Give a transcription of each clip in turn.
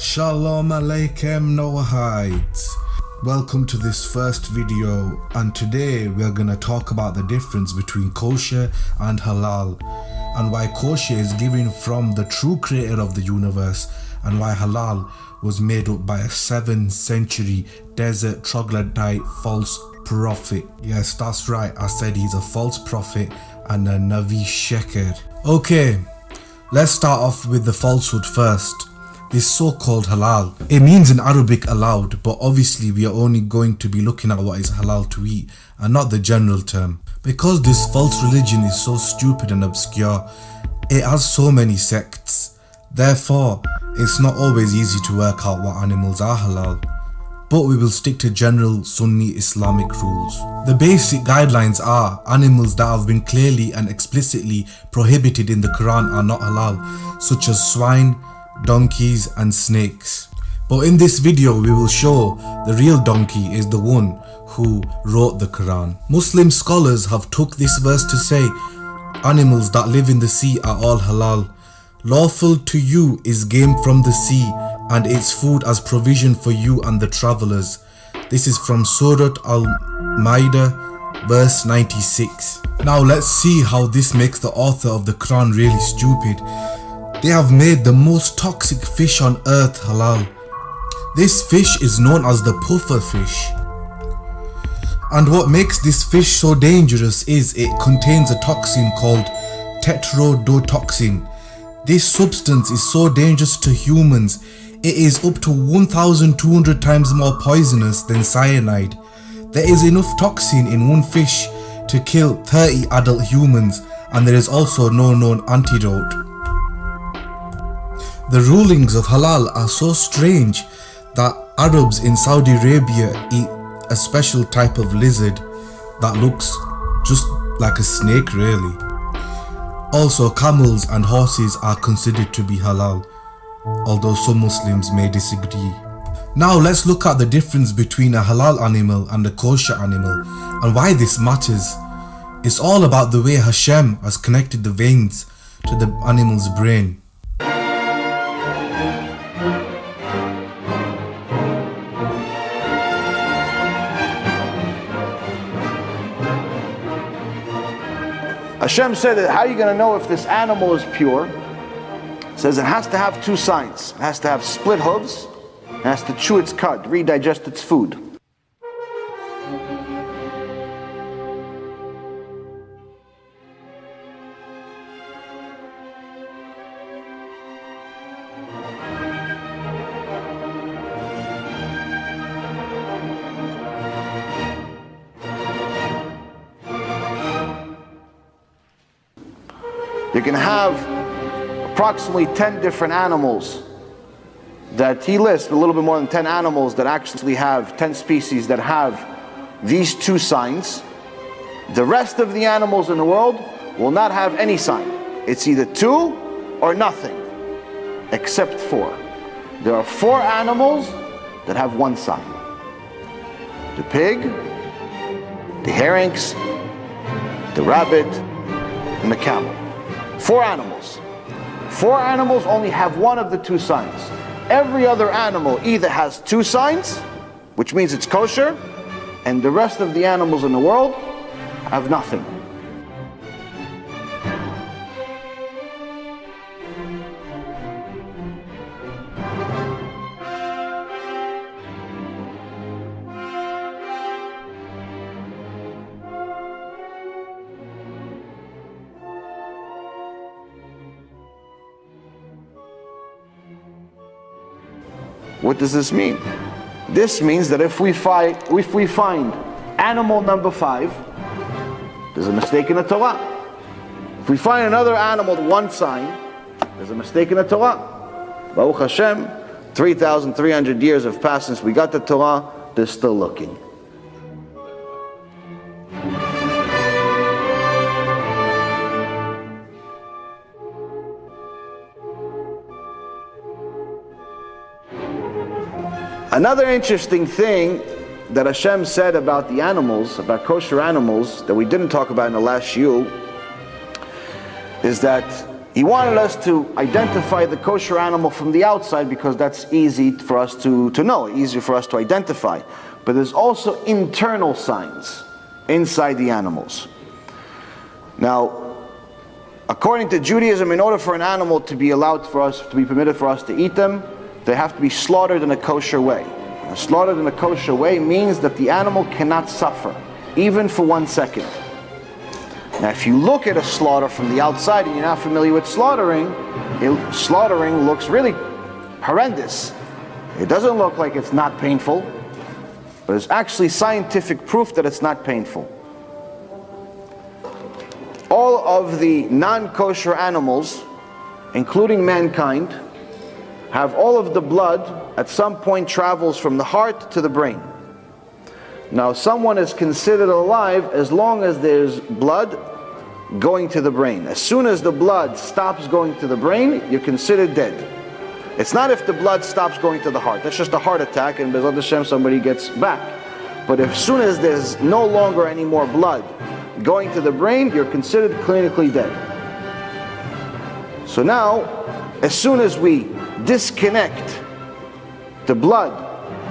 Shalom Aleichem Noahites. Welcome to this first video, and today we are going to talk about the difference between kosher and halal, and why kosher is given from the true creator of the universe, and why halal was made up by a 7th century desert troglodyte false prophet. Yes, that's right, I said he's a false prophet and a Navi Sheker. Okay, let's start off with the falsehood first. This so-called halal, it means in Arabic allowed, but obviously we are only going to be looking at what is halal to eat and not the general term. Because this false religion is so stupid and obscure, it has so many sects. Therefore, it's not always easy to work out what animals are halal. But we will stick to general Sunni Islamic rules. The basic guidelines are animals that have been clearly and explicitly prohibited in the Quran are not halal, such as swine, donkeys and snakes. But in this video we will show the real donkey is the one who wrote the Quran. Muslim scholars have took this verse to say animals that live in the sea are all halal. Lawful to you is game from the sea and its food as provision for you and the travelers. This is from Surah Al-Ma'idah verse 96. Now let's see how this makes the author of the Quran really stupid. They have made the most toxic fish on earth halal. This fish is known as the puffer fish. And what makes this fish so dangerous is it contains a toxin called tetrodotoxin. This substance is so dangerous to humans, it is up to 1,200 times more poisonous than cyanide. There is enough toxin in one fish to kill 30 adult humans, and there is also no known antidote. The rulings of halal are so strange that Arabs in Saudi Arabia eat a special type of lizard that looks just like a snake really. Also, camels and horses are considered to be halal, although some Muslims may disagree. Now let's look at the difference between a halal animal and a kosher animal and why this matters. It's all about the way Hashem has connected the veins to the animal's brain. Hashem said that how are you going to know if this animal is pure? It says it has to have two signs. It has to have split hooves. It has to chew its cud, redigest its food. You can have approximately 10 different animals that he lists, a little bit more than 10 animals that actually have 10 species that have these two signs. The rest of the animals in the world will not have any sign. It's either 2 or nothing, except 4. There are 4 animals that have one sign. The pig, the herynx, the rabbit, and the camel. 4 animals. 4 animals only have one of the 2 signs. Every other animal either has 2 signs, which means it's kosher, and the rest of the animals in the world have nothing. What does this mean? This means that if we find animal number 5, there's a mistake in the Torah. If we find another animal with one sign, there's a mistake in the Torah. Baruch Hashem, 3,300 years have passed since we got the Torah, they're still looking. Another interesting thing that Hashem said about the animals, about kosher animals, that we didn't talk about in the last shiur, is that He wanted us to identify the kosher animal from the outside because that's easy for us to know, easier for us to identify. But there's also internal signs inside the animals. Now, according to Judaism, in order for an animal to be allowed for us, to be permitted for us to eat them, they have to be slaughtered in a kosher way. And slaughtered in a kosher way means that the animal cannot suffer, even for 1 second. Now, if you look at a slaughter from the outside and you're not familiar with slaughtering, slaughtering looks really horrendous. It doesn't look like it's not painful, but it's actually scientific proof that it's not painful. All of the non-kosher animals, including mankind, have all of the blood at some point travels from the heart to the brain. Now, someone is considered alive as long as there's blood going to the brain. As soon as the blood stops going to the brain, you're considered dead. It's not if the blood stops going to the heart. That's just a heart attack, and B'ezrat Hashem somebody gets back. But as soon as there's no longer any more blood going to the brain, you're considered clinically dead. So now, as soon as we disconnect the blood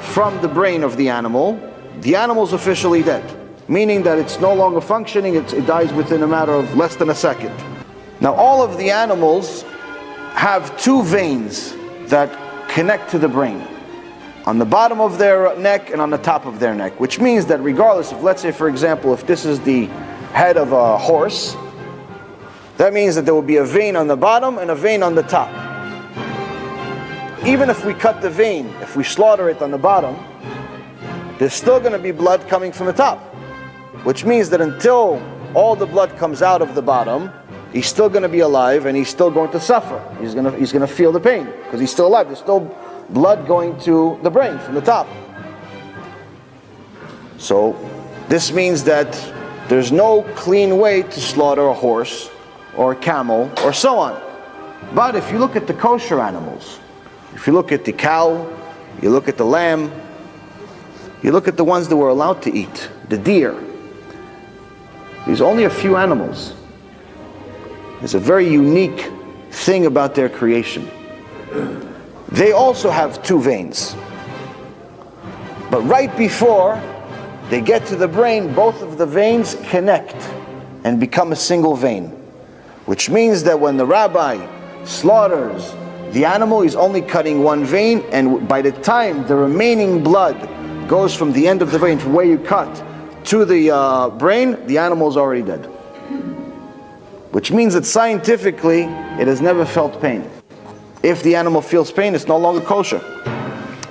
from the brain of the animal's officially dead. Meaning that it's no longer functioning, it dies within a matter of less than a second. Now, all of the animals have 2 veins that connect to the brain. On the bottom of their neck and on the top of their neck. Which means that regardless of, let's say for example, if this is the head of a horse, that means that there will be a vein on the bottom and a vein on the top. Even if we cut the vein, if we slaughter it on the bottom, there's still going to be blood coming from the top. Which means that until all the blood comes out of the bottom, he's still going to be alive and he's still going to suffer. He's going to feel the pain because he's still alive. There's still blood going to the brain from the top. So this means that there's no clean way to slaughter a horse or a camel or so on. But if you look at the kosher animals, if you look at the cow, you look at the lamb, you look at the ones that we're allowed to eat, the deer, there's only a few animals. There's a very unique thing about their creation. They also have 2 veins. But right before they get to the brain, both of the veins connect and become a single vein. Which means that when the rabbi slaughters the animal, he's only cutting 1 vein, and by the time the remaining blood goes from the end of the vein, from where you cut, to the brain, the animal is already dead. Which means that scientifically, it has never felt pain. If the animal feels pain, it's no longer kosher.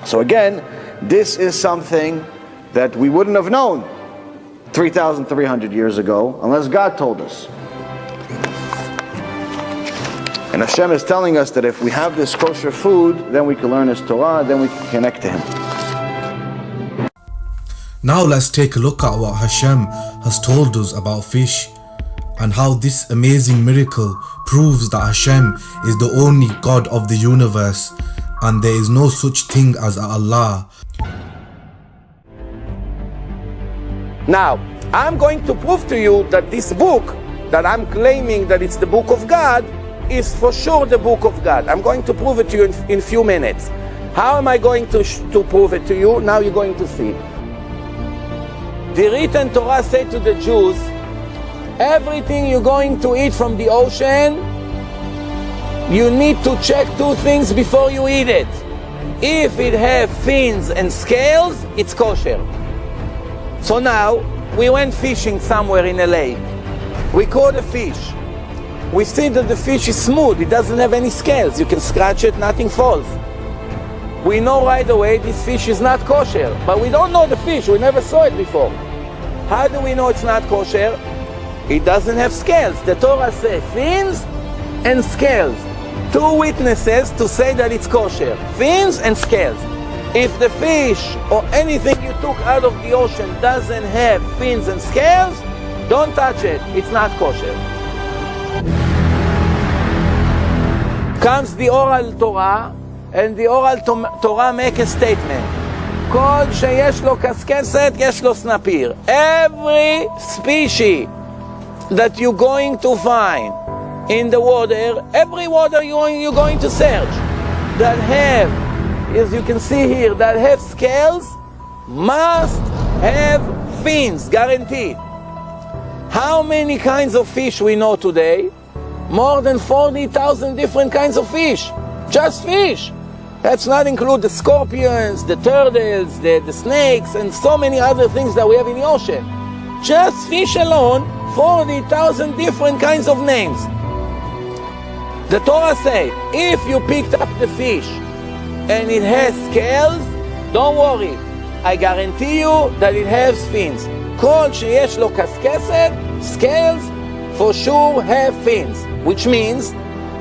So again, this is something that we wouldn't have known 3,300 years ago, unless God told us. And Hashem is telling us that if we have this kosher food, then we can learn His Torah, then we can connect to Him. Now let's take a look at what Hashem has told us about fish and how this amazing miracle proves that Hashem is the only God of the universe and there is no such thing as Allah. Now, I'm going to prove to you that this book, that I'm claiming that it's the book of God, is for sure the book of God. I'm going to prove it to you in a few minutes. How am I going to prove it to you? Now you're going to see. The written Torah said to the Jews, everything you're going to eat from the ocean, you need to check 2 things before you eat it. If it have fins and scales, it's kosher. So now, we went fishing somewhere in a lake. We caught a fish. We see that the fish is smooth, it doesn't have any scales. You can scratch it, nothing falls. We know right away this fish is not kosher, but we don't know the fish, we never saw it before. How do we know it's not kosher? It doesn't have scales. The Torah says fins and scales. 2 witnesses to say that it's kosher. Fins and scales. If the fish or anything you took out of the ocean doesn't have fins and scales, don't touch it. It's not kosher. Comes the oral Torah, and the oral Torah make a statement. כל שיש לו קסקסת, יש לו סנפיר. Every species that you're going to find in the water, every water you're going to search that have, as you can see here, that have scales must have fins, guaranteed. How many kinds of fish we know today? More than 40,000 different kinds of fish. Just fish. Let's not include the scorpions, the turtles, the snakes, and so many other things that we have in the ocean. Just fish alone, 40,000 different kinds of names. The Torah says, if you picked up the fish and it has scales, don't worry. I guarantee you that it has fins. כל שיש לו קשקשת, scales, for sure have fins. Which means,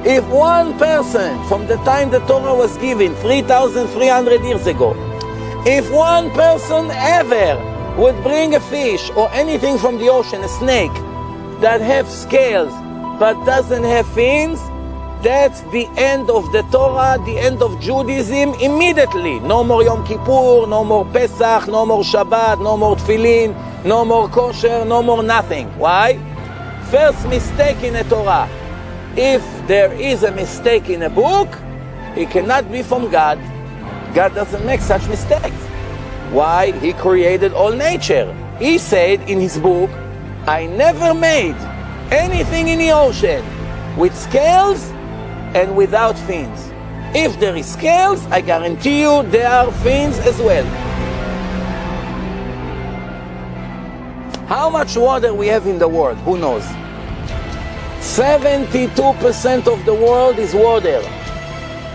if one person, from the time the Torah was given, 3,300 years ago, if one person ever would bring a fish or anything from the ocean, a snake, that have scales but doesn't have fins, that's the end of the Torah, the end of Judaism immediately. No more Yom Kippur, no more Pesach, no more Shabbat, no more Tefillin, no more Kosher, no more nothing. Why? First mistake in the Torah. If there is a mistake in a book, it cannot be from God. God doesn't make such mistakes. Why? He created all nature. He said in his book, I never made anything in the ocean with scales and without fins. If there is scales, I guarantee you there are fins as well. How much water we have in the world? Who knows? 72% of the world is water.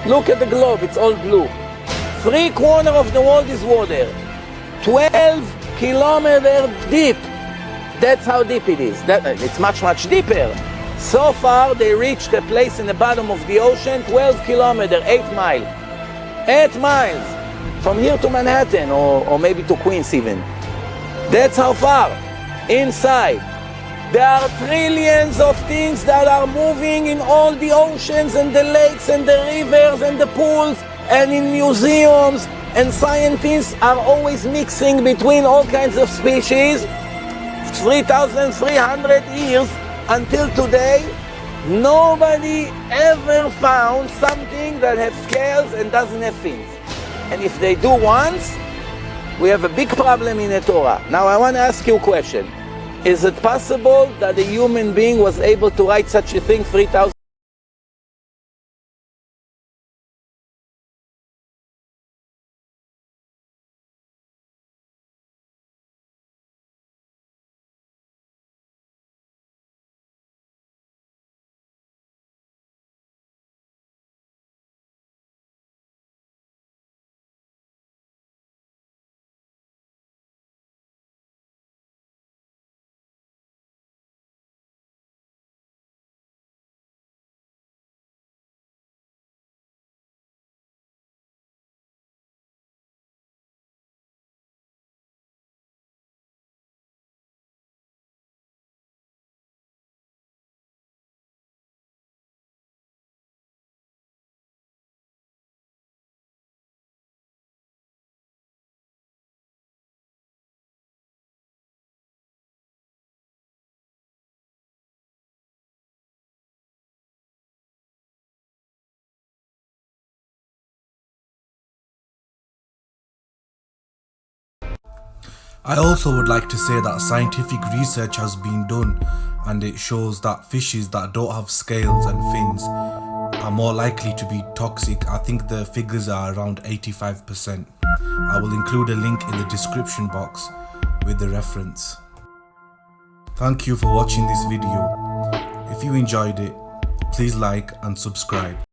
Look at the globe, it's all blue. 3/4 of the world is water. 12 kilometers deep. That's how deep it is. It's much, much deeper. So far, they reached a place in the bottom of the ocean, 12 kilometers, 8 miles. 8 miles from here to Manhattan, or maybe to Queens even. That's how far. Inside. There are trillions of things that are moving in all the oceans and the lakes and the rivers and the pools and in museums, and scientists are always mixing between all kinds of species. 3,300 years until today, nobody ever found something that has scales and doesn't have fins. And if they do once, we have a big problem in the Torah. Now I want to ask you a question. Is it possible that a human being was able to write such a thing 3,000? I also would like to say that scientific research has been done, and it shows that fishes that don't have scales and fins are more likely to be toxic. I think the figures are around 85%. I will include a link in the description box with the reference. Thank you for watching this video. If you enjoyed it, please like and subscribe.